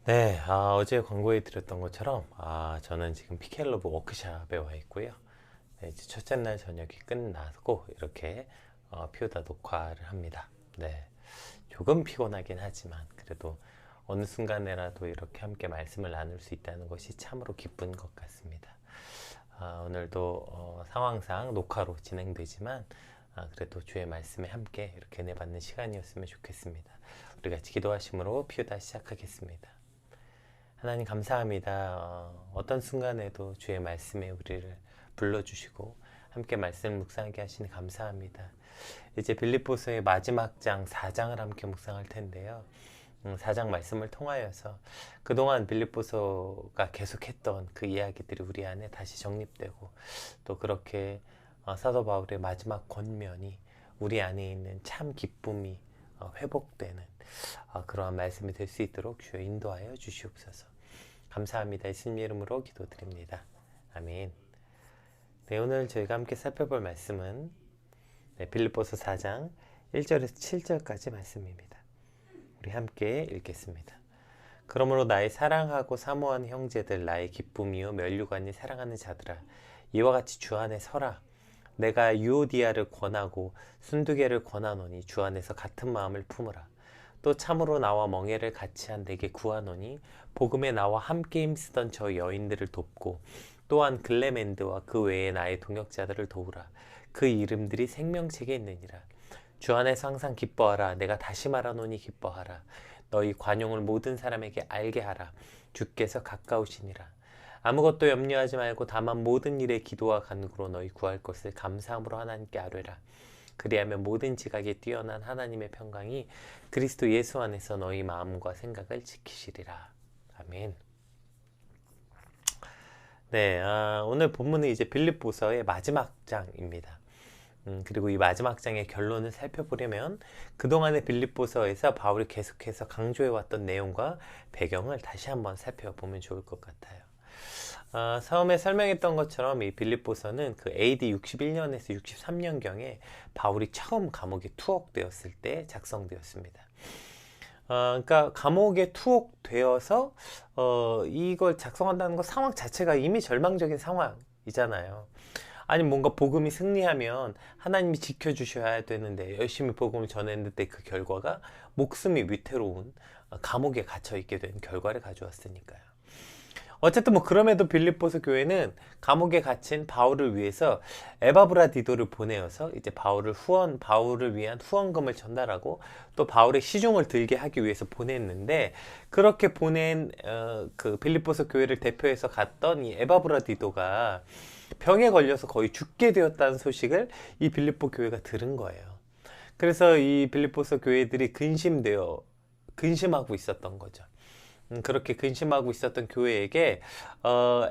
네, 어제 광고해 드렸던 것처럼 저는 지금 피켈러브 워크샵에 와 있고요. 네, 이제 첫째 날 저녁이 끝나고 이렇게 피우다 녹화를 합니다. 네, 조금 피곤하긴 하지만 그래도 어느 순간에라도 이렇게 함께 말씀을 나눌 수 있다는 것이 참으로 기쁜 것 같습니다. 오늘도 상황상 녹화로 진행되지만 그래도 주의 말씀에 함께 이렇게 은혜 받는 시간이었으면 좋겠습니다. 우리 같이 기도하심으로 피우다 시작하겠습니다. 하나님 감사합니다. 어떤 순간에도 주의 말씀에 우리를 불러주시고 함께 말씀 묵상하게 하시니 감사합니다. 이제 빌립보서의 마지막 장 4장을 함께 묵상할 텐데요. 4장 말씀을 통하여서 그동안 빌립보서가 계속했던 그 이야기들이 우리 안에 다시 정립되고 또 그렇게 사도 바울의 마지막 권면이 우리 안에 있는 참 기쁨이 회복되는 그러한 말씀이 될 수 있도록 주여 인도하여 주시옵소서. 감사합니다. 예수님 이름으로 기도드립니다. 아멘. 네, 오늘 저희가 함께 살펴볼 말씀은 빌립보서 4장 1절에서 7절까지 말씀입니다. 우리 함께 읽겠습니다. 그러므로 나의 사랑하고 사모하는 형제들, 나의 기쁨이요 면류관이 사랑하는 자들아, 이와 같이 주 안에 서라. 내가 유오디아를 권하고 순두개를 권하노니 주 안에서 같은 마음을 품으라. 또 참으로 나와 멍에를 같이 한 내게 구하노니 복음에 나와 함께 힘쓰던 저 여인들을 돕고 또한 글레멘드와 그 외에 나의 동역자들을 도우라. 그 이름들이 생명책에 있느니라. 주 안에서 항상 기뻐하라. 내가 다시 말하노니 기뻐하라. 너희 관용을 모든 사람에게 알게 하라. 주께서 가까우시니라. 아무것도 염려하지 말고 다만 모든 일에 기도와 간구로 너희 구할 것을 감사함으로 하나님께 아뢰라. 그리하면 모든 지각에 뛰어난 하나님의 평강이 그리스도 예수 안에서 너희 마음과 생각을 지키시리라. 아멘. 네, 오늘 본문은 이제 빌립보서의 마지막 장입니다. 그리고 이 마지막 장의 결론을 살펴보려면 그동안의 빌립보서에서 바울이 계속해서 강조해왔던 내용과 배경을 다시 한번 살펴보면 좋을 것 같아요. 처음에 설명했던 것처럼 이 빌립보서는 그 AD 61년에서 63년경에 바울이 처음 감옥에 투옥되었을 때 작성되었습니다. 그러니까 감옥에 투옥되어서 이걸 작성한다는 것 상황 자체가 이미 절망적인 상황이잖아요. 아니 뭔가 복음이 승리하면 하나님이 지켜주셔야 되는데 열심히 복음을 전했는데 그 결과가 목숨이 위태로운 감옥에 갇혀있게 된 결과를 가져왔으니까요. 어쨌든 뭐 그럼에도 빌립보서 교회는 감옥에 갇힌 바울을 위해서 에바브라디도를 보내어서 이제 바울을 위한 후원금을 전달하고 또 바울의 시중을 들게 하기 위해서 보냈는데, 그렇게 보낸 그 빌립보서 교회를 대표해서 갔던 이 에바브라디도가 병에 걸려서 거의 죽게 되었다는 소식을 이 빌립보 교회가 들은 거예요. 그래서 이 빌립보서 교회들이 근심하고 있었던 거죠. 그렇게 근심하고 있었던 교회에게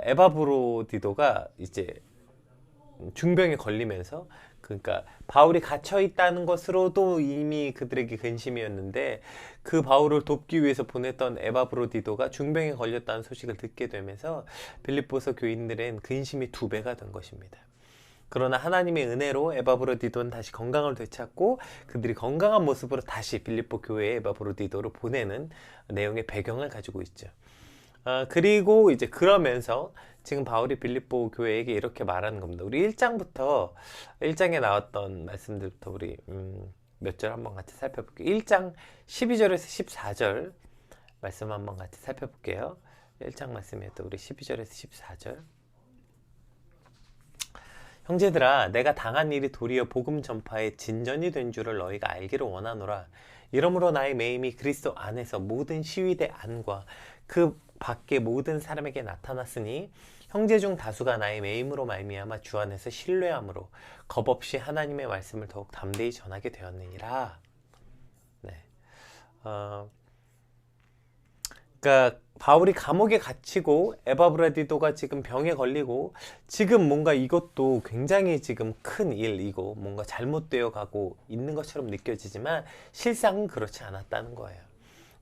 에바브로디도가 이제 중병에 걸리면서, 그러니까 바울이 갇혀 있다는 것으로도 이미 그들에게 근심이었는데 그 바울을 돕기 위해서 보냈던 에바브로디도가 중병에 걸렸다는 소식을 듣게 되면서 빌립보서 교인들은 근심이 2배가 된 것입니다. 그러나 하나님의 은혜로 에바브로디도는 다시 건강을 되찾고 그들이 건강한 모습으로 다시 빌립보 교회에 에바브로디도를 보내는 내용의 배경을 가지고 있죠. 그리고 이제 그러면서 지금 바울이 빌립보 교회에게 이렇게 말하는 겁니다. 우리 1장에 나왔던 말씀들부터 우리 몇 절 한번 같이 살펴볼게요. 1장 12절에서 14절 말씀 한번 같이 살펴볼게요. 1장 말씀이었던 우리 12절에서 14절. 형제들아, 내가 당한 일이 도리어 복음 전파의 진전이 된 줄을 너희가 알기를 원하노라. 이러므로 나의 매임이 그리스도 안에서 모든 시위대 안과 그 밖의 모든 사람에게 나타났으니 형제 중 다수가 나의 매임으로 말미암아 주 안에서 신뢰함으로 겁없이 하나님의 말씀을 더욱 담대히 전하게 되었느니라. 네. 그러니까 바울이 감옥에 갇히고 에바브라디도가 지금 병에 걸리고 지금 뭔가 이것도 굉장히 지금 큰 일이고 뭔가 잘못되어 가고 있는 것처럼 느껴지지만 실상은 그렇지 않았다는 거예요.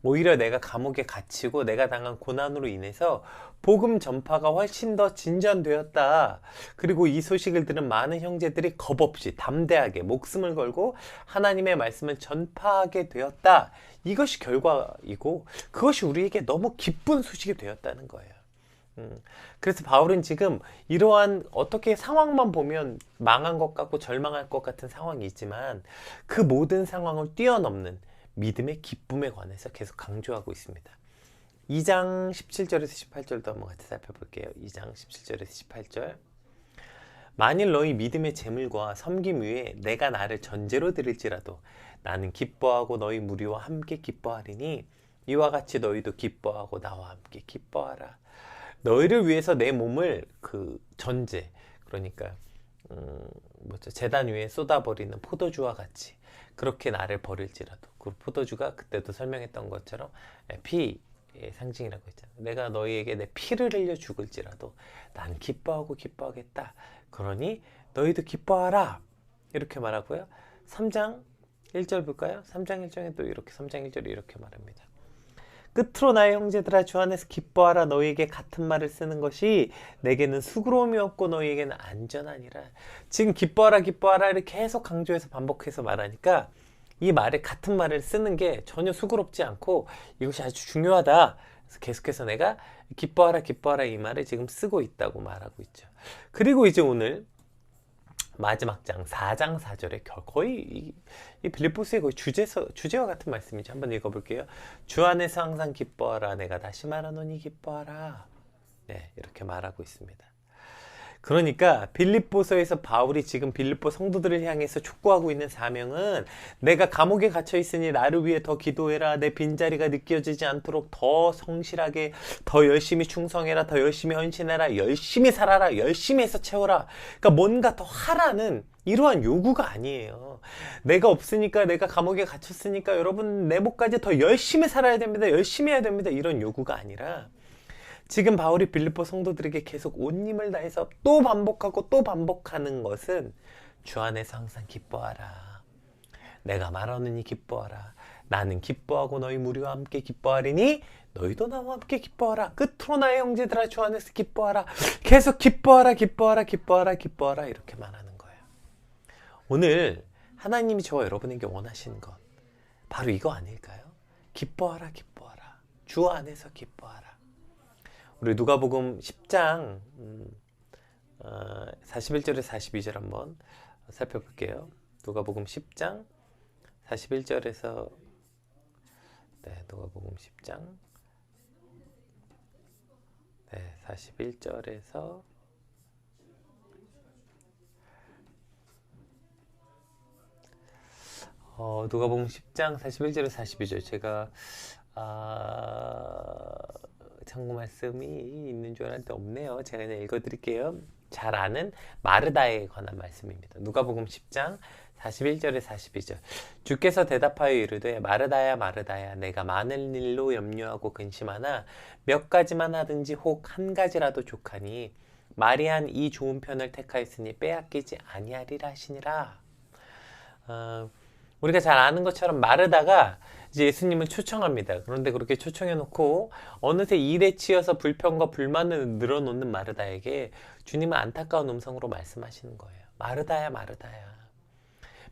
오히려 내가 감옥에 갇히고 내가 당한 고난으로 인해서 복음 전파가 훨씬 더 진전되었다. 그리고 이 소식을 들은 많은 형제들이 겁없이 담대하게 목숨을 걸고 하나님의 말씀을 전파하게 되었다. 이것이 결과이고 그것이 우리에게 너무 기쁜 소식이 되었다는 거예요. 그래서 바울은 지금 이러한 어떻게 상황만 보면 망한 것 같고 절망할 것 같은 상황이 있지만 그 모든 상황을 뛰어넘는 믿음의 기쁨에 관해서 계속 강조하고 있습니다. 2장 17절에서 18절도 한번 같이 살펴볼게요. 2장 17절에서 18절. 만일 너희 믿음의 재물과 섬김 위에 내가 나를 전제로 드릴지라도 나는 기뻐하고 너희 무리와 함께 기뻐하리니 이와 같이 너희도 기뻐하고 나와 함께 기뻐하라. 너희를 위해서 내 몸을 그 전제, 그러니까 제단 위에 쏟아버리는 포도주와 같이 그렇게 나를 버릴지라도, 그 포도주가 그때도 설명했던 것처럼 피의 상징이라고 했잖아요. 내가 너희에게 내 피를 흘려 죽을지라도 난 기뻐하고 기뻐하겠다. 그러니 너희도 기뻐하라. 이렇게 말하고요. 3장 1절 볼까요? 3장 1절에 또 이렇게 3장 1절에 이렇게 말합니다. 끝으로 나의 형제들아 주 안에서 기뻐하라. 너희에게 같은 말을 쓰는 것이 내게는 수고로움이 없고 너희에게는 안전하니라. 지금 기뻐하라 기뻐하라 이렇게 계속 강조해서 반복해서 말하니까 이 말에 같은 말을 쓰는 게 전혀 수고롭지 않고 이것이 아주 중요하다. 그래서 계속해서 내가 기뻐하라 기뻐하라 이 말을 지금 쓰고 있다고 말하고 있죠. 그리고 이제 오늘 마지막 장 4장 4절에 거의 이 빌립보서의 거의 주제와 같은 말씀이죠. 한번 읽어볼게요. 주 안에서 항상 기뻐하라. 내가 다시 말하노니 기뻐하라. 네, 이렇게 말하고 있습니다. 그러니까 빌립보서에서 바울이 지금 빌립보 성도들을 향해서 촉구하고 있는 사명은 내가 감옥에 갇혀 있으니 나를 위해 더 기도해라. 내 빈자리가 느껴지지 않도록 더 성실하게, 더 열심히 충성해라. 더 열심히 헌신해라. 열심히 살아라. 열심히 해서 채워라. 그러니까 뭔가 더 하라는 이러한 요구가 아니에요. 내가 없으니까, 내가 감옥에 갇혔으니까 여러분 내 목까지 더 열심히 살아야 됩니다. 열심히 해야 됩니다. 이런 요구가 아니라 지금 바울이 빌립보 성도들에게 계속 온 힘을 다해서 또 반복하고 또 반복하는 것은 주 안에서 항상 기뻐하라. 내가 말하느니 기뻐하라. 나는 기뻐하고 너희 무리와 함께 기뻐하리니 너희도 나와 함께 기뻐하라. 끝으로 나의 형제들아 주 안에서 기뻐하라. 계속 기뻐하라 기뻐하라 기뻐하라 기뻐하라 이렇게 말하는 거예요. 오늘 하나님이 저와 여러분에게 원하시는 것 바로 이거 아닐까요? 기뻐하라 기뻐하라. 주 안에서 기뻐하라. 우리 누가복음 10장 41절에서 42절 한번 살펴볼게요. 누가복음 10장 41절에서 누가복음 10장 41절에서 누가복음 10장 41절에서 42절 제가 참고 말씀이 있는 줄 알았는데 없네요. 제가 그냥 읽어드릴게요. 잘 아는 마르다에 관한 말씀입니다. 누가복음 10장 41절에 42절. 주께서 대답하여 이르되 마르다야 마르다야 내가 많은 일로 염려하고 근심하나 몇 가지만 하든지 혹 한 가지라도 족하니 마리안 이 좋은 편을 택하였으니 빼앗기지 아니하리라 하시니라. 우리가 잘 아는 것처럼 마르다가 이제 예수님을 초청합니다. 그런데 그렇게 초청해 놓고 어느새 일에 치여서 불평과 불만을 늘어놓는 마르다에게 주님은 안타까운 음성으로 말씀하시는 거예요. 마르다야 마르다야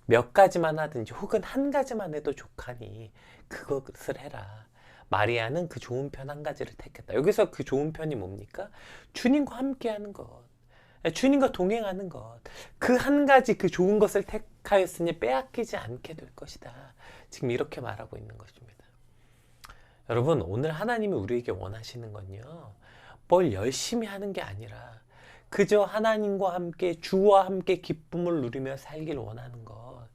몇 가지만 하든지 혹은 한 가지만 해도 족하니 그것을 해라. 마리아는 그 좋은 편 한 가지를 택했다. 여기서 그 좋은 편이 뭡니까? 주님과 함께하는 것, 주님과 동행하는 것, 그 한 가지 그 좋은 것을 택하였으니 빼앗기지 않게 될 것이다. 지금 이렇게 말하고 있는 것입니다. 여러분 오늘 하나님이 우리에게 원하시는 건요 뭘 열심히 하는 게 아니라 그저 하나님과 함께 주와 함께 기쁨을 누리며 살길 원하는 것.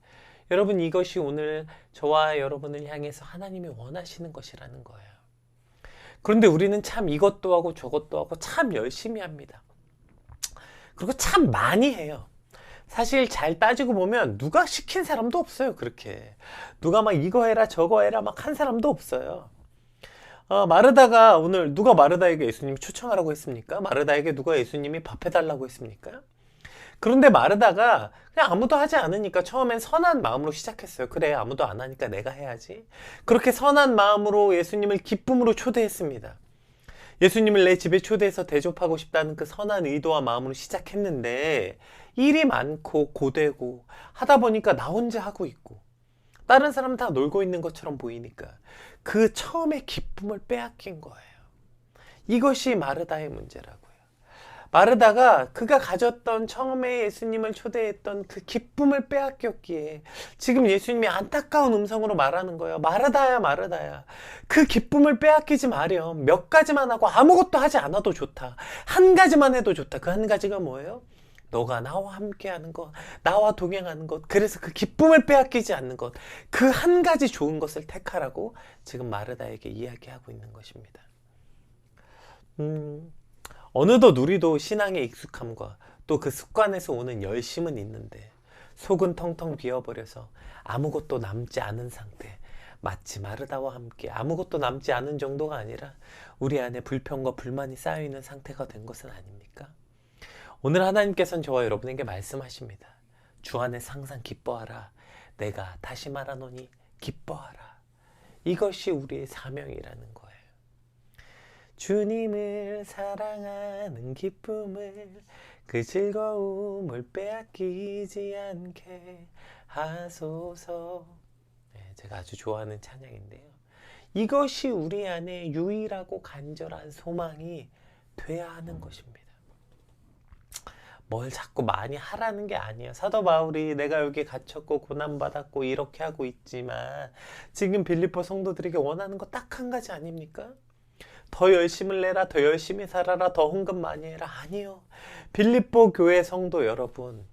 여러분 이것이 오늘 저와 여러분을 향해서 하나님이 원하시는 것이라는 거예요. 그런데 우리는 참 이것도 하고 저것도 하고 참 열심히 합니다. 그리고 참 많이 해요. 사실 잘 따지고 보면 누가 시킨 사람도 없어요. 그렇게 누가 막 이거 해라 저거 해라 막 한 사람도 없어요. 마르다가 오늘 누가 마르다에게 예수님이 초청하라고 했습니까? 마르다에게 누가 예수님이 밥 해달라고 했습니까? 그런데 마르다가 그냥 아무도 하지 않으니까 처음엔 선한 마음으로 시작했어요. 그래, 아무도 안 하니까 내가 해야지. 그렇게 선한 마음으로 예수님을 기쁨으로 초대했습니다. 예수님을 내 집에 초대해서 대접하고 싶다는 그 선한 의도와 마음으로 시작했는데 일이 많고 고되고 하다 보니까 나 혼자 하고 있고 다른 사람 다 놀고 있는 것처럼 보이니까 그 처음에 기쁨을 빼앗긴 거예요. 이것이 마르다의 문제라고요. 마르다가 그가 가졌던 처음에 예수님을 초대했던 그 기쁨을 빼앗겼기에 지금 예수님이 안타까운 음성으로 말하는 거예요. 마르다야, 마르다야. 그 기쁨을 빼앗기지 마렴. 몇 가지만 하고 아무것도 하지 않아도 좋다. 한 가지만 해도 좋다. 그 한 가지가 뭐예요? 너가 나와 함께하는 것, 나와 동행하는 것, 그래서 그 기쁨을 빼앗기지 않는 것, 그 한 가지 좋은 것을 택하라고 지금 마르다에게 이야기하고 있는 것입니다. 어느덧 우리도 신앙의 익숙함과 또 그 습관에서 오는 열심은 있는데 속은 텅텅 비어버려서 아무것도 남지 않은 상태, 마치 마르다와 함께 아무것도 남지 않은 정도가 아니라 우리 안에 불평과 불만이 쌓여있는 상태가 된 것은 아닙니까? 오늘 하나님께서는 저와 여러분에게 말씀하십니다. 주 안에서 항상 기뻐하라. 내가 다시 말하노니 기뻐하라. 이것이 우리의 사명이라는 거예요. 주님을 사랑하는 기쁨을 그 즐거움을 빼앗기지 않게 하소서. 제가 아주 좋아하는 찬양인데요. 이것이 우리 안에 유일하고 간절한 소망이 돼야 하는 것입니다. 뭘 자꾸 많이 하라는 게 아니에요. 사도 바울이 내가 여기 갇혔고 고난받았고 이렇게 하고 있지만 지금 빌립보 성도들에게 원하는 거 딱 한 가지 아닙니까? 더 열심을 내라, 더 열심히 살아라, 더 헌금 많이 해라. 아니요. 빌립보 교회 성도 여러분,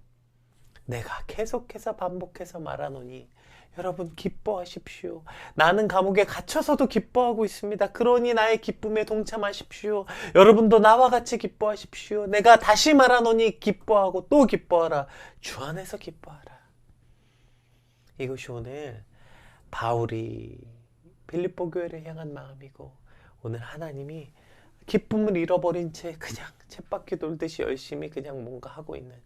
내가 계속해서 반복해서 말하노니 여러분 기뻐하십시오. 나는 감옥에 갇혀서도 기뻐하고 있습니다. 그러니 나의 기쁨에 동참하십시오. 여러분도 나와 같이 기뻐하십시오. 내가 다시 말하노니 기뻐하고 또 기뻐하라. 주 안에서 기뻐하라. 이것이 오늘 바울이 빌립보 교회를 향한 마음이고 오늘 하나님이 기쁨을 잃어버린 채 그냥 쳇바퀴 돌듯이 열심히 그냥 뭔가 하고 있는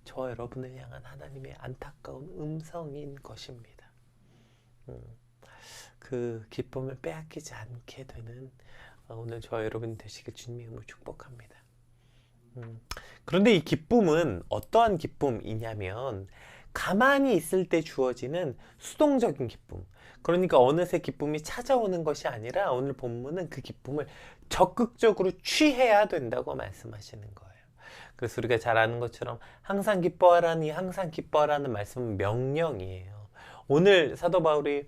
저와 여러분을 향한 하나님의 안타까운 음성인 것입니다. 그 기쁨을 빼앗기지 않게 되는 오늘 저와 여러분이 되시길 주님의 이름으로 축복합니다. 그런데 이 기쁨은 어떠한 기쁨이냐면 가만히 있을 때 주어지는 수동적인 기쁨. 그러니까 어느새 기쁨이 찾아오는 것이 아니라 오늘 본문은 그 기쁨을 적극적으로 취해야 된다고 말씀하시는 거예요. 그래서 우리가 잘 아는 것처럼 항상 기뻐하라니 항상 기뻐하라는 말씀은 명령이에요. 오늘 사도 바울이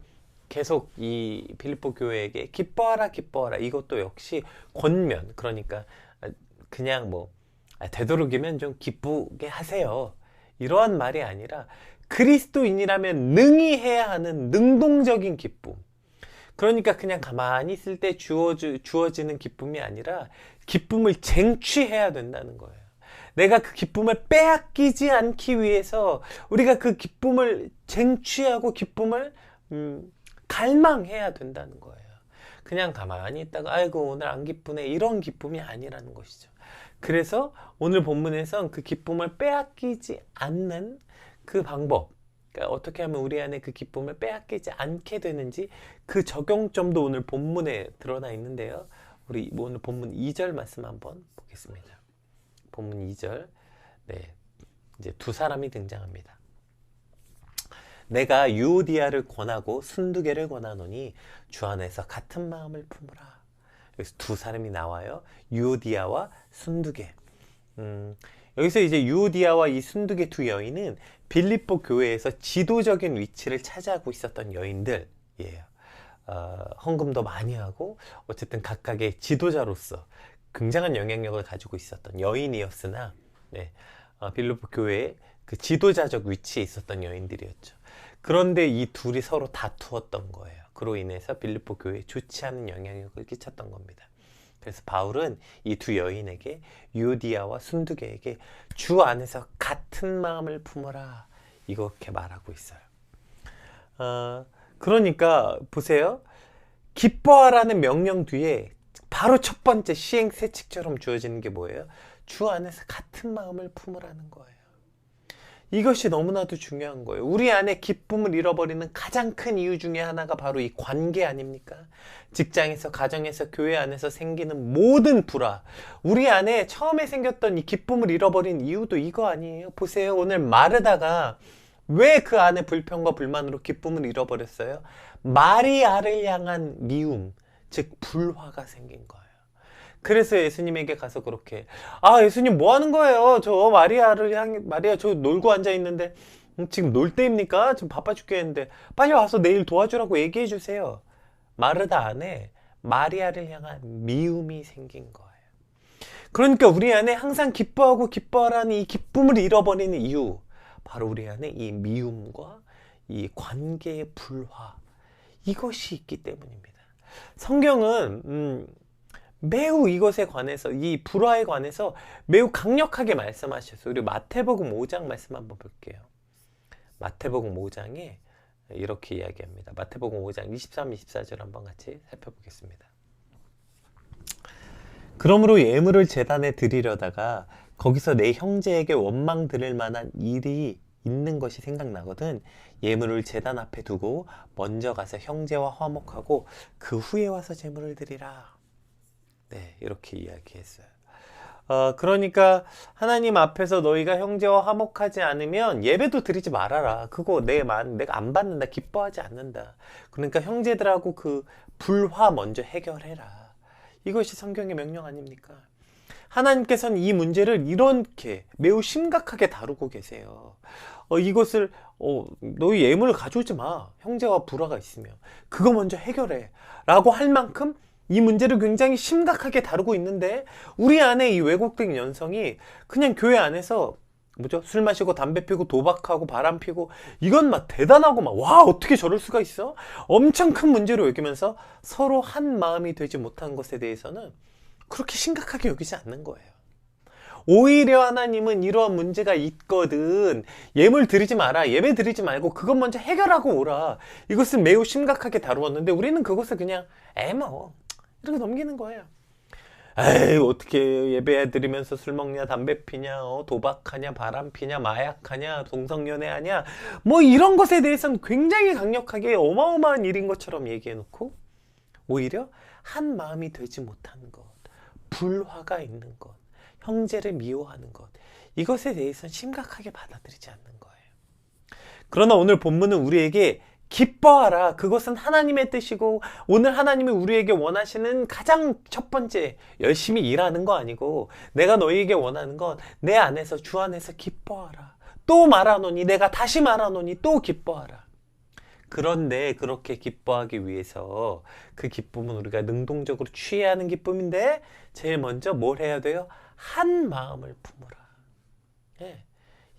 계속 이 빌립보 교회에게 기뻐하라 기뻐하라 이것도 역시 권면, 그러니까 그냥 뭐 되도록이면 좀 기쁘게 하세요 이러한 말이 아니라 그리스도인이라면 능히 해야 하는 능동적인 기쁨. 그러니까 그냥 가만히 있을 때 주어지는 기쁨이 아니라 기쁨을 쟁취해야 된다는 거예요. 내가 그 기쁨을 빼앗기지 않기 위해서 우리가 그 기쁨을 쟁취하고 기쁨을 갈망해야 된다는 거예요. 그냥 가만히 있다가 아이고 오늘 안 기쁘네 이런 기쁨이 아니라는 것이죠. 그래서 오늘 본문에선 그 기쁨을 빼앗기지 않는 그 방법, 그러니까 어떻게 하면 우리 안에 그 기쁨을 빼앗기지 않게 되는지 그 적용점도 오늘 본문에 드러나 있는데요. 우리 오늘 본문 2절 말씀 한번 보겠습니다. 본문 2절. 네. 이제 두 사람이 등장합니다. 내가 유오디아를 권하고 순두개를 권하노니 주 안에서 같은 마음을 품으라. 여기서 두 사람이 나와요. 유오디아와 순두개. 여기서 이제 유오디아와 이 순두개 두 여인은 빌립보 교회에서 지도적인 위치를 차지하고 있었던 여인들이에요. 헌금도 많이 하고 어쨌든 각각의 지도자로서 굉장한 영향력을 가지고 있었던 여인이었으나 빌립보 교회의 그 지도자적 위치에 있었던 여인들이었죠. 그런데 이 둘이 서로 다투었던 거예요. 그로 인해서 빌립보 교회에 좋지 않은 영향력을 끼쳤던 겁니다. 그래서 바울은 이 두 여인에게 유오디아와 순두개에게 주 안에서 같은 마음을 품어라 이렇게 말하고 있어요. 그러니까 보세요. 기뻐하라는 명령 뒤에 바로 첫 번째 시행세칙처럼 주어지는 게 뭐예요? 주 안에서 같은 마음을 품으라는 거예요. 이것이 너무나도 중요한 거예요. 우리 안에 기쁨을 잃어버리는 가장 큰 이유 중에 하나가 바로 이 관계 아닙니까? 직장에서, 가정에서, 교회 안에서 생기는 모든 불화. 우리 안에 처음에 생겼던 이 기쁨을 잃어버린 이유도 이거 아니에요? 보세요. 오늘 마르다가 왜 그 안에 불평과 불만으로 기쁨을 잃어버렸어요? 마리아를 향한 미움, 즉 불화가 생긴 거예요. 그래서 예수님에게 가서 그렇게, 아, 예수님 뭐 하는 거예요? 저 마리아 저 놀고 앉아 있는데 지금 놀 때입니까? 지금 바빠 죽겠는데 빨리 와서 내일 도와주라고 얘기해 주세요. 마르다 안에 마리아를 향한 미움이 생긴 거예요. 그러니까 우리 안에 항상 기뻐하고 기뻐하라는 이 기쁨을 잃어버리는 이유, 바로 우리 안에 이 미움과 이 관계의 불화, 이것이 있기 때문입니다. 성경은 매우 이것에 관해서, 이 불화에 관해서 매우 강력하게 말씀하셨어요. 우리 마태복음 5장 말씀 한번 볼게요. 마태복음 5장에 이렇게 이야기합니다. 마태복음 5장 23, 24절 한번 같이 살펴보겠습니다. 그러므로 예물을 제단에 드리려다가 거기서 내 형제에게 원망 들을 만한 일이 있는 것이 생각나거든 예물을 제단 앞에 두고 먼저 가서 형제와 화목하고 그 후에 와서 제물을 드리라. 네, 이렇게 이야기했어요. 그러니까 하나님 앞에서 너희가 형제와 화목하지 않으면 예배도 드리지 말아라. 그거 내가 안 받는다, 기뻐하지 않는다. 그러니까 형제들하고 그 불화 먼저 해결해라. 이것이 성경의 명령 아닙니까? 하나님께서는 이 문제를 이렇게 매우 심각하게 다루고 계세요. 이것을 너희 예물을 가져오지 마. 형제와 불화가 있으면 그거 먼저 해결해 라고 할 만큼 이 문제를 굉장히 심각하게 다루고 있는데 우리 안에 이 왜곡된 연성이 그냥 교회 안에서 술 마시고 담배 피고 도박하고 바람 피고 이건 막 대단하고 막 와 어떻게 저럴 수가 있어? 엄청 큰 문제로 여기면서 서로 한 마음이 되지 못한 것에 대해서는 그렇게 심각하게 여기지 않는 거예요. 오히려 하나님은 이러한 문제가 있거든 예물 드리지 마라, 예배 드리지 말고 그것 먼저 해결하고 오라, 이것을 매우 심각하게 다루었는데 우리는 그것을 그냥 이렇게 넘기는 거예요. 에이 어떻게 예배 드리면서 술 먹냐, 담배 피냐, 도박하냐, 바람 피냐, 마약하냐, 동성연애하냐, 뭐 이런 것에 대해서는 굉장히 강력하게 어마어마한 일인 것처럼 얘기해 놓고 오히려 한 마음이 되지 못하는 것, 불화가 있는 것, 형제를 미워하는 것, 이것에 대해서는 심각하게 받아들이지 않는 거예요. 그러나 오늘 본문은 우리에게 기뻐하라, 그것은 하나님의 뜻이고 오늘 하나님이 우리에게 원하시는 가장 첫 번째, 열심히 일하는 거 아니고 내가 너희에게 원하는 건 내 안에서, 주 안에서 기뻐하라. 또 말하노니, 내가 다시 말하노니 또 기뻐하라. 그런데 그렇게 기뻐하기 위해서 그 기쁨은 우리가 능동적으로 취해야 하는 기쁨인데 제일 먼저 뭘 해야 돼요? 한 마음을 품으라. 예,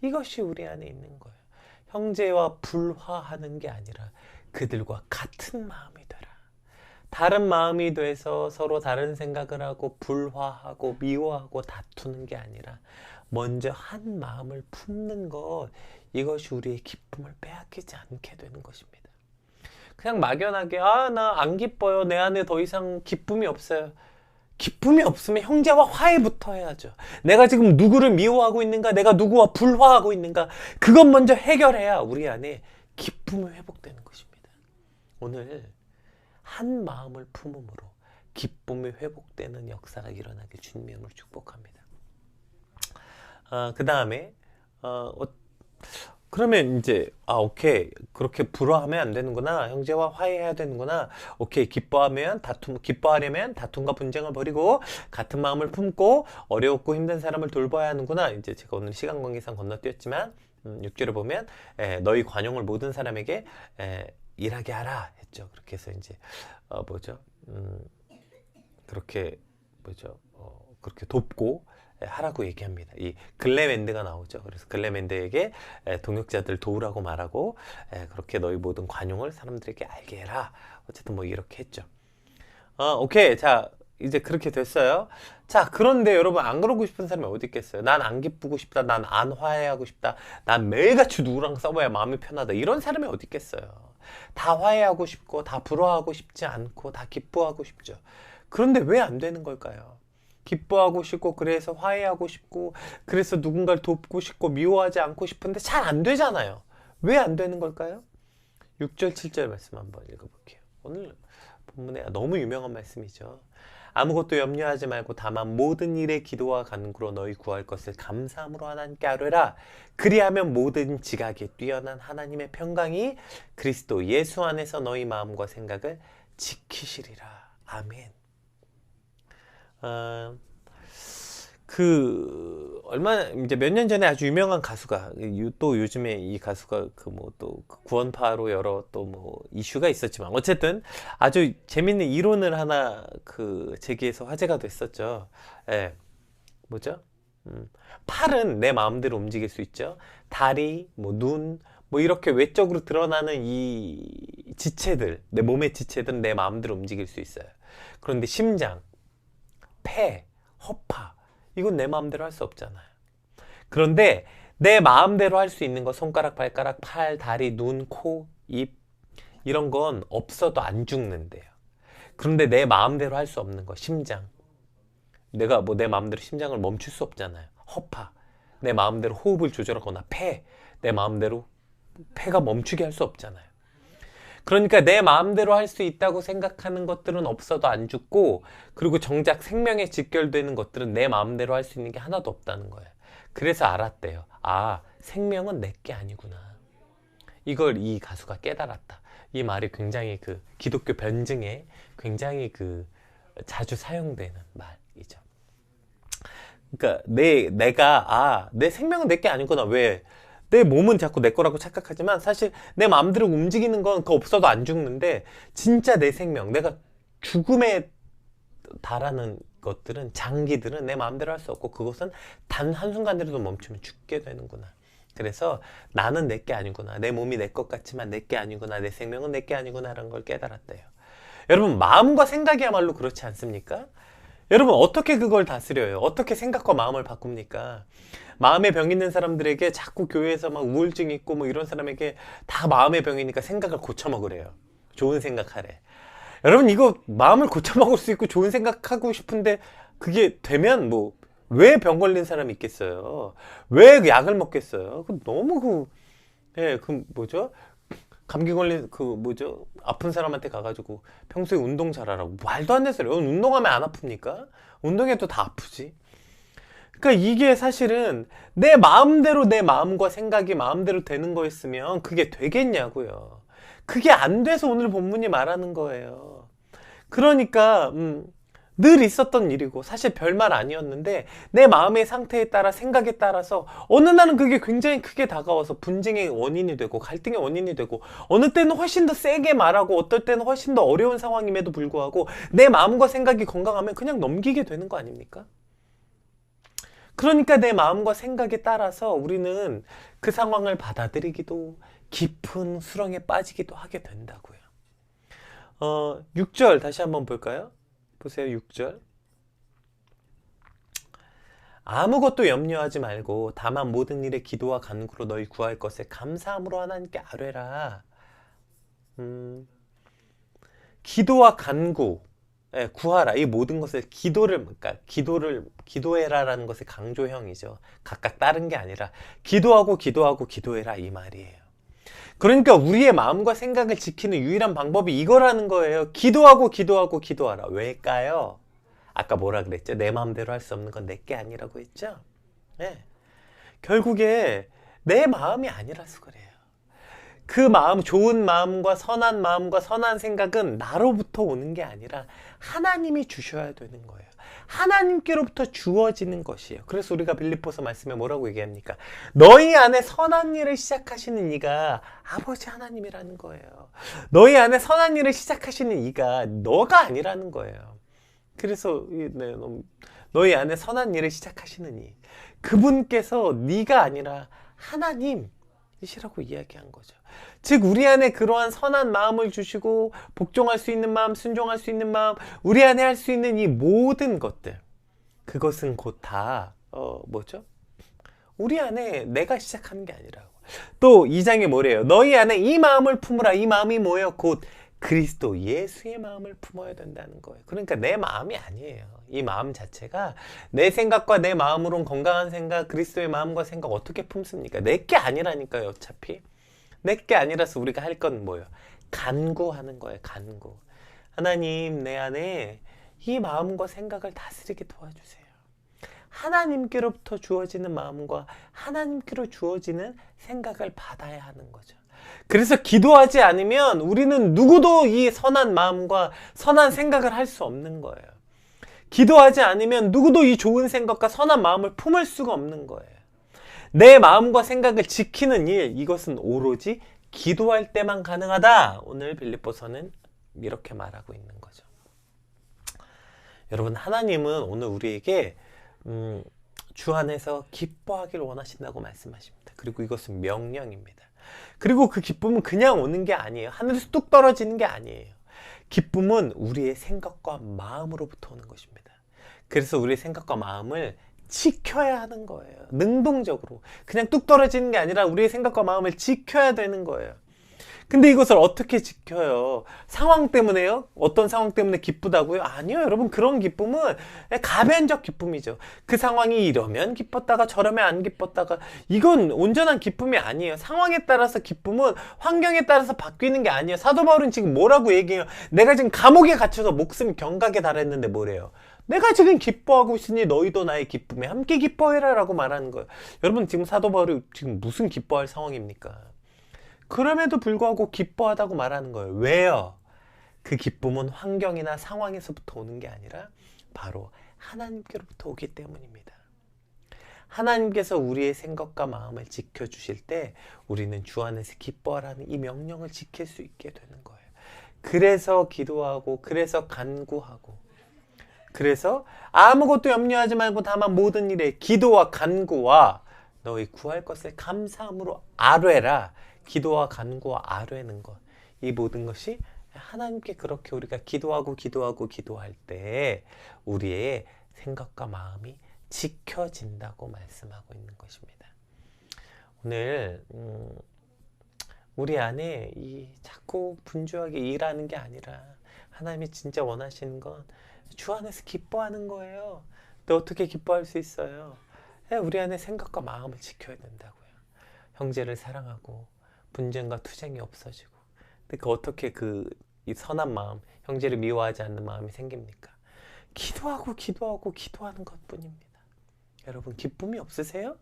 이것이 우리 안에 있는 거예요. 형제와 불화하는 게 아니라 그들과 같은 마음이 되라. 다른 마음이 돼서 서로 다른 생각을 하고 불화하고 미워하고 다투는 게 아니라 먼저 한 마음을 품는 것, 이것이 우리의 기쁨을 빼앗기지 않게 되는 것입니다. 그냥 막연하게 나 안 기뻐요, 내 안에 더 이상 기쁨이 없어요. 기쁨이 없으면 형제와 화해부터 해야죠. 내가 지금 누구를 미워하고 있는가, 내가 누구와 불화하고 있는가, 그것 먼저 해결해야 우리 안에 기쁨이 회복되는 것입니다. 오늘 한 마음을 품음으로 기쁨이 회복되는 역사가 일어나게 주님의 이름으로 축복합니다. 그 다음에 그러면 이제 오케이, 그렇게 불화하면 안 되는구나, 형제와 화해해야 되는구나, 오케이, 기뻐하려면 다툼과 분쟁을 버리고 같은 마음을 품고 어렵고 힘든 사람을 돌봐야 하는구나. 이제 제가 오늘 시간 관계상 건너뛰었지만 6절을 보면 너희 관용을 모든 사람에게 일하게 하라 했죠. 그렇게 해서 이제 그렇게 돕고 하라고 얘기합니다. 이 글레멘드가 나오죠. 그래서 글레멘드에게 동역자들 도우라고 말하고 그렇게 너희 모든 관용을 사람들에게 알게 해라. 어쨌든 뭐 이렇게 했죠. 오케이. 자, 이제 그렇게 됐어요. 자, 그런데 여러분, 안 그러고 싶은 사람이 어디 있겠어요? 난 안 기쁘고 싶다, 난 안 화해하고 싶다, 난 매일같이 누구랑 싸워야 마음이 편하다, 이런 사람이 어디 있겠어요? 다 화해하고 싶고 다 불화하고 싶지 않고 다 기뻐하고 싶죠. 그런데 왜 안 되는 걸까요? 기뻐하고 싶고, 그래서 화해하고 싶고, 그래서 누군가를 돕고 싶고, 미워하지 않고 싶은데 잘 안 되잖아요. 왜 안 되는 걸까요? 6절, 7절 말씀 한번 읽어볼게요. 오늘 본문에 너무 유명한 말씀이죠. 아무것도 염려하지 말고 다만 모든 일에 기도와 간구로 너희 구할 것을 감사함으로 하나님께 아뢰라. 그리하면 모든 지각에 뛰어난 하나님의 평강이 그리스도 예수 안에서 너희 마음과 생각을 지키시리라. 아멘. 이제 몇 년 전에 아주 유명한 가수가, 또 요즘에 이 가수가 또 구원파로 여러 또 이슈가 있었지만, 어쨌든 아주 재밌는 이론을 하나 제기해서 화제가 됐었죠. 예. 뭐죠? 팔은 내 마음대로 움직일 수 있죠. 다리, 눈, 이렇게 외적으로 드러나는 이 지체들, 내 몸의 지체들은 내 마음대로 움직일 수 있어요. 그런데 심장, 폐, 허파, 이건 내 마음대로 할 수 없잖아요. 그런데 내 마음대로 할 수 있는 거, 손가락, 발가락, 팔, 다리, 눈, 코, 입, 이런 건 없어도 안 죽는데요. 그런데 내 마음대로 할 수 없는 거, 심장. 내가 내 마음대로 심장을 멈출 수 없잖아요. 허파, 내 마음대로 호흡을 조절하거나, 폐, 내 마음대로 폐가 멈추게 할 수 없잖아요. 그러니까 내 마음대로 할 수 있다고 생각하는 것들은 없어도 안 죽고, 그리고 정작 생명에 직결되는 것들은 내 마음대로 할 수 있는 게 하나도 없다는 거예요. 그래서 알았대요. 아, 생명은 내 게 아니구나. 이걸 이 가수가 깨달았다. 이 말이 굉장히 기독교 변증에 굉장히 자주 사용되는 말이죠. 그러니까 내 생명은 내 게 아니구나. 왜? 내 몸은 자꾸 내 거라고 착각하지만 사실 내 마음대로 움직이는 건 그거 없어도 안 죽는데, 진짜 내 생명, 내가 죽음에 달하는 것들은, 장기들은 내 마음대로 할 수 없고, 그것은 단 한순간이라도 멈추면 죽게 되는구나. 그래서 나는 내 게 아니구나. 내 몸이 내 것 같지만 내 게 아니구나. 내 생명은 내 게 아니구나 라는 걸 깨달았대요. 여러분, 마음과 생각이야말로 그렇지 않습니까? 여러분, 어떻게 그걸 다스려요? 어떻게 생각과 마음을 바꿉니까? 마음의 병 있는 사람들에게 자꾸 교회에서 막 우울증 있고 이런 사람에게 다 마음의 병이니까 생각을 고쳐먹으래요. 좋은 생각하래. 여러분, 이거 마음을 고쳐먹을 수 있고 좋은 생각하고 싶은데 그게 되면 왜 병 걸린 사람이 있겠어요? 왜 약을 먹겠어요? 너무 감기 걸린 아픈 사람한테 가가지고 평소에 운동 잘하라고. 말도 안 되는 소리. 운동하면 안 아픕니까? 운동해도 다 아프지. 그러니까 이게 사실은 내 마음대로, 내 마음과 생각이 마음대로 되는 거였으면 그게 되겠냐고요. 그게 안 돼서 오늘 본문이 말하는 거예요. 그러니까 늘 있었던 일이고, 사실 별말 아니었는데 내 마음의 상태에 따라, 생각에 따라서 어느 날은 그게 굉장히 크게 다가와서 분쟁의 원인이 되고 갈등의 원인이 되고, 어느 때는 훨씬 더 세게 말하고 어떨 때는 훨씬 더 어려운 상황임에도 불구하고 내 마음과 생각이 건강하면 그냥 넘기게 되는 거 아닙니까? 그러니까 내 마음과 생각에 따라서 우리는 그 상황을 받아들이기도, 깊은 수렁에 빠지기도 하게 된다고요. 6절 다시 한번 볼까요? 보세요. 6절. 아무것도 염려하지 말고 다만 모든 일에 기도와 간구로 너희 구할 것을 감사함으로 하나님께 아뢰라. 기도와 간구, 구하라. 이 모든 것을 기도해라라는 것의 강조형이죠. 각각 다른 게 아니라 기도하고 기도해라, 이 말이에요. 그러니까 우리의 마음과 생각을 지키는 유일한 방법이 이거라는 거예요. 기도하라. 왜일까요? 아까 뭐라 그랬죠? 내 마음대로 할 수 없는 건 내 게 아니라고 했죠? 네. 결국에 내 마음이 아니라서 그래요. 그 마음, 좋은 마음과 선한 생각은 나로부터 오는 게 아니라 하나님이 주셔야 되는 거예요. 하나님께로부터 주어지는 것이에요. 그래서 우리가 빌립보서 말씀에 뭐라고 얘기합니까? 너희 안에 선한 일을 시작하시는 이가 아버지 하나님이라는 거예요. 너희 안에 선한 일을 시작하시는 이가 너가 아니라는 거예요. 그래서 너희 안에 선한 일을 시작하시는 이, 그분께서 네가 아니라 하나님이시라고 이야기한 거죠. 즉 우리 안에 그러한 선한 마음을 주시고 복종할 수 있는 마음, 순종할 수 있는 마음, 우리 안에 할 수 있는 이 모든 것들, 그것은 곧 다 우리 안에 내가 시작하는 게 아니라고. 또 2장에 뭐래요? 너희 안에 이 마음을 품으라. 이 마음이 뭐예요? 곧 그리스도 예수의 마음을 품어야 된다는 거예요. 그러니까 내 마음이 아니에요. 이 마음 자체가 내 생각과 내 마음으론 건강한 생각, 그리스도의 마음과 생각 어떻게 품습니까? 내 게 아니라니까요. 어차피 내 게 아니라서 우리가 할 건 뭐예요? 간구하는 거예요. 간구. 하나님, 내 안에 이 마음과 생각을 다스리게 도와주세요. 하나님께로부터 주어지는 마음과 하나님께로 주어지는 생각을 받아야 하는 거죠. 그래서 기도하지 않으면 우리는 누구도 이 선한 마음과 선한 생각을 할 수 없는 거예요. 기도하지 않으면 누구도 이 좋은 생각과 선한 마음을 품을 수가 없는 거예요. 내 마음과 생각을 지키는 일, 이것은 오로지 기도할 때만 가능하다. 오늘 빌립보서는 이렇게 말하고 있는 거죠. 여러분, 하나님은 오늘 우리에게 주 안에서 기뻐하기를 원하신다고 말씀하십니다. 그리고 이것은 명령입니다. 그리고 그 기쁨은 그냥 오는 게 아니에요. 하늘에서 뚝 떨어지는 게 아니에요. 기쁨은 우리의 생각과 마음으로부터 오는 것입니다. 그래서 우리의 생각과 마음을 지켜야 하는 거예요. 능동적으로. 그냥 뚝 떨어지는 게 아니라 우리의 생각과 마음을 지켜야 되는 거예요. 근데 이것을 어떻게 지켜요? 상황 때문에요? 어떤 상황 때문에 기쁘다고요? 아니요, 여러분. 그런 기쁨은 가변적 기쁨이죠. 그 상황이 이러면 기뻤다가 저러면 안 기뻤다가, 이건 온전한 기쁨이 아니에요. 상황에 따라서 기쁨은 환경에 따라서 바뀌는 게 아니에요. 사도 바울은 지금 뭐라고 얘기해요? 내가 지금 감옥에 갇혀서 목숨 경각에 달했는데 뭐래요? 내가 지금 기뻐하고 있으니 너희도 나의 기쁨에 함께 기뻐해라 라고 말하는 거예요. 여러분, 지금 사도 바울이 지금 무슨 기뻐할 상황입니까? 그럼에도 불구하고 기뻐하다고 말하는 거예요. 왜요? 그 기쁨은 환경이나 상황에서부터 오는 게 아니라 바로 하나님께로부터 오기 때문입니다. 하나님께서 우리의 생각과 마음을 지켜주실 때 우리는 주 안에서 기뻐하라는 이 명령을 지킬 수 있게 되는 거예요. 그래서 기도하고, 그래서 간구하고, 그래서 아무것도 염려하지 말고 다만 모든 일에 기도와 간구와 너희 구할 것을 감사함으로 아뢰라. 기도와 간구와 아뢰는 것, 이 모든 것이 하나님께 그렇게 우리가 기도할 때 우리의 생각과 마음이 지켜진다고 말씀하고 있는 것입니다. 오늘 우리 안에 이 자꾸 분주하게 일하는 게 아니라 하나님이 진짜 원하시는 건 주 안에서 기뻐하는 거예요. 근데 어떻게 기뻐할 수 있어요? 우리 안에 생각과 마음을 지켜야 된다고요. 형제를 사랑하고 분쟁과 투쟁이 없어지고. 근데 어떻게 이 선한 마음, 형제를 미워하지 않는 마음이 생깁니까? 기도하는 것뿐입니다. 여러분, 기쁨이 없으세요?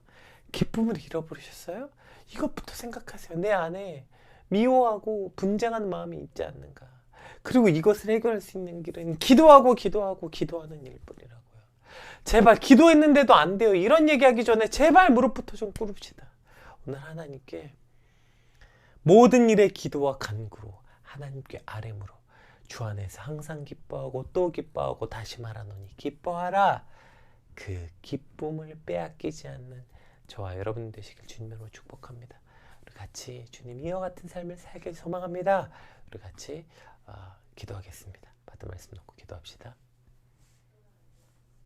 기쁨을 잃어버리셨어요? 이것부터 생각하세요. 내 안에 미워하고 분쟁하는 마음이 있지 않는가? 그리고 이것을 해결할 수 있는 길은 기도하는 일뿐이라고요. 제발, 기도했는데도 안 돼요. 이런 얘기하기 전에 제발 무릎부터 좀 꿇읍시다. 오늘 하나님께 모든 일에 기도와 간구로 하나님께 아뢰므로 주 안에서 항상 기뻐하고 또 기뻐하고 다시 말하노니 기뻐하라. 그 기쁨을 빼앗기지 않는 저와 여러분 되시길 주님으로 축복합니다. 우리 같이 주님 이와 같은 삶을 살길 소망합니다. 우리 같이 기도하겠습니다. 받은 말씀 놓고 기도합시다.